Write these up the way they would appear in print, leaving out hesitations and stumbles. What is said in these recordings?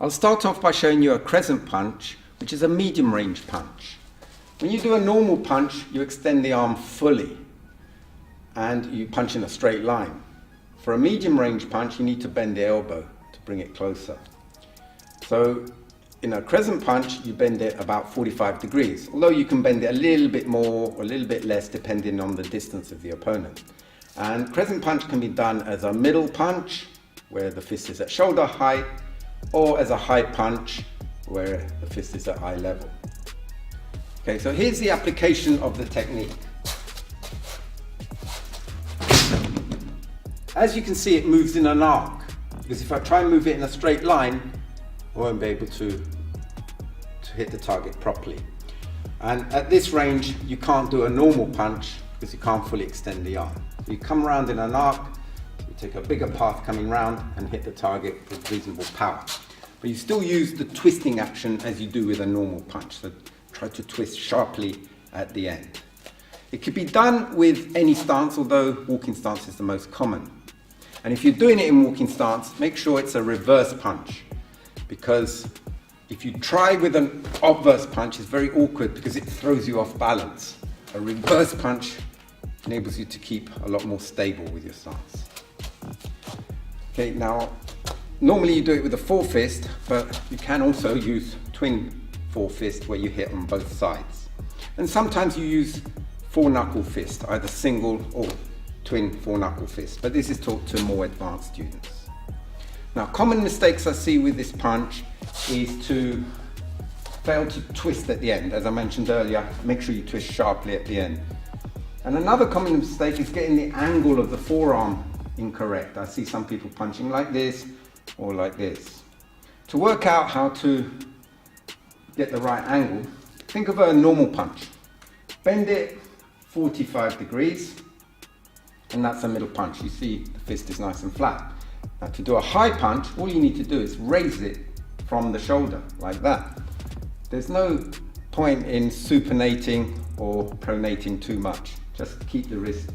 I'll start off by showing you a crescent punch, which is a medium range punch. When you do a normal punch, you extend the arm fully and you punch in a straight line. For a medium range punch, you need to bend the elbow to bring it closer. So in a crescent punch, you bend it about 45 degrees, although you can bend it a little bit more or a little bit less depending on the distance of the opponent. And crescent punch can be done as a middle punch, where the fist is at shoulder height, or as a high punch, where the fist is at eye level. Okay, so here's the application of the technique. As you can see, it moves in an arc, because if I try and move it in a straight line, I won't be able to hit the target properly. And at this range, you can't do a normal punch because you can't fully extend the arm. So you come around in an arc, you take a bigger path coming round and hit the target with reasonable power. But you still use the twisting action as you do with a normal punch. So try to twist sharply at the end. It could be done with any stance, although walking stance is the most common. And if you're doing it in walking stance, make sure it's a reverse punch, because if you try with an obverse punch, it's very awkward because it throws you off balance. A reverse punch enables you to keep a lot more stable with your stance. Okay, now normally you do it with a forefist, but you can also use twin forefist where you hit on both sides. And sometimes you use four-knuckle fist, either single or twin four-knuckle fist, but this is taught to more advanced students. Now, common mistakes I see with this punch is to fail to twist at the end. As I mentioned earlier, make sure you twist sharply at the end. And another common mistake is getting the angle of the forearm incorrect. I see some people punching like this or like this. To work out how to get the right angle, think of a normal punch. Bend it 45 degrees, and that's a middle punch. You see the fist is nice and flat. Now to do a high punch, all you need to do is raise it from the shoulder, like that. There's no point in supinating or pronating too much. Just keep the wrist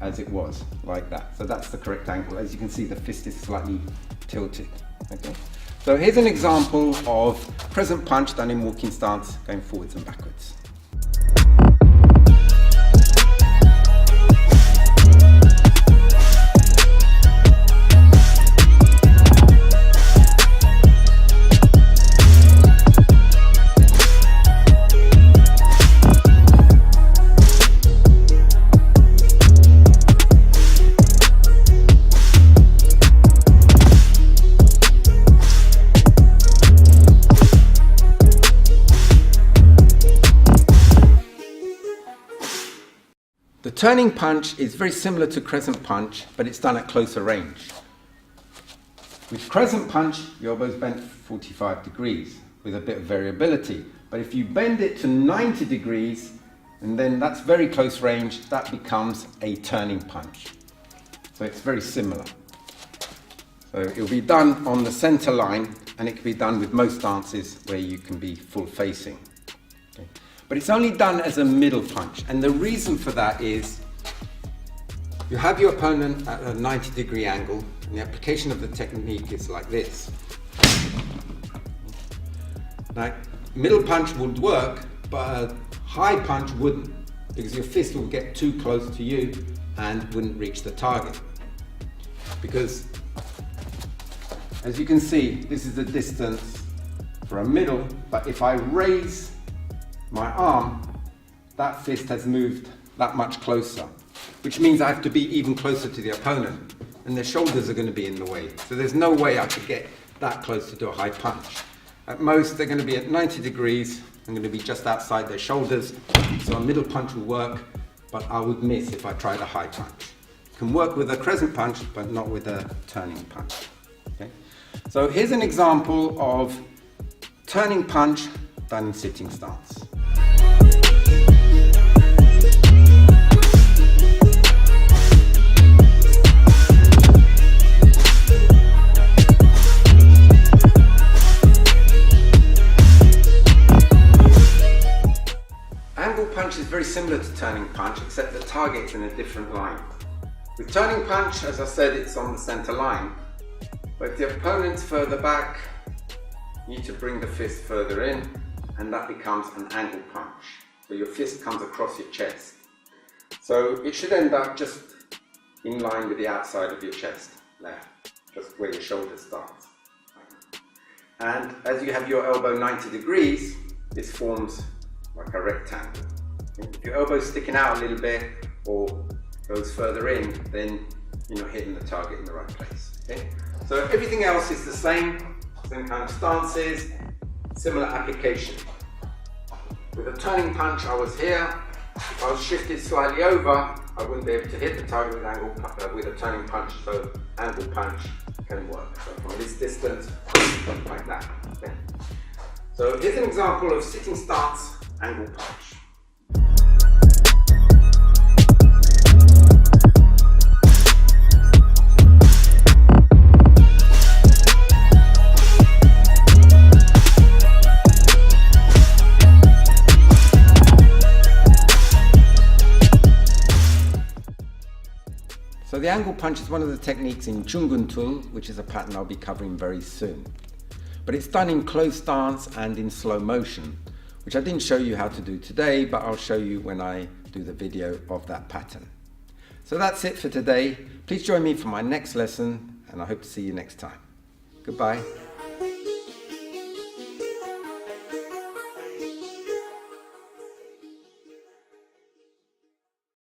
as it was, like that. So that's the correct angle. As you can see, the fist is slightly tilted. Okay. So here's an example of crescent punch done in walking stance, going forwards and backwards. The turning punch is very similar to crescent punch, but it's done at closer range. With crescent punch, your elbow's bent 45 degrees with a bit of variability. But if you bend it to 90 degrees, and then that's very close range, that becomes a turning punch. So it's very similar. So it'll be done on the center line, and it can be done with most stances where you can be full facing. Okay. But it's only done as a middle punch, and the reason for that is you have your opponent at a 90-degree angle, and the application of the technique is like this. Now, middle punch would work, but a high punch wouldn't, because your fist will get too close to you and wouldn't reach the target. Because, as you can see, this is the distance for a middle, but if I raise my arm, that fist has moved that much closer, which means I have to be even closer to the opponent, and their shoulders are going to be in the way. So there's no way I could get that close to do a high punch. At most, they're going to be at 90 degrees. I'm going to be just outside their shoulders, so a middle punch will work, but I would miss if I tried a high punch. It can work with a crescent punch, but not with a turning punch. Okay? So here's an example of turning punch done in sitting stance. Angle punch is very similar to turning punch, except the target's in a different line. With turning punch, as I said, it's on the center line. But if the opponent's further back, you need to bring the fist further in, and that becomes an angle punch. So your fist comes across your chest. So it should end up just in line with the outside of your chest, there, just where your shoulder starts. And as you have your elbow 90 degrees, this forms like a rectangle. If your elbow's sticking out a little bit or goes further in, then you're not hitting the target in the right place. Okay? So everything else is the same kind of stances, similar application. With a turning punch, I was here. If I was shifted slightly over, I wouldn't be able to hit the target with a turning punch, so angle punch can work. So from this distance, like that. Okay? So here's an example of sitting stance, angle punch. So the angle punch is one of the techniques in Junguntul, which is a pattern I'll be covering very soon. But it's done in closed stance and in slow motion, which I didn't show you how to do today, but I'll show you when I do the video of that pattern. So that's it for today. Please join me for my next lesson, and I hope to see you next time. Goodbye.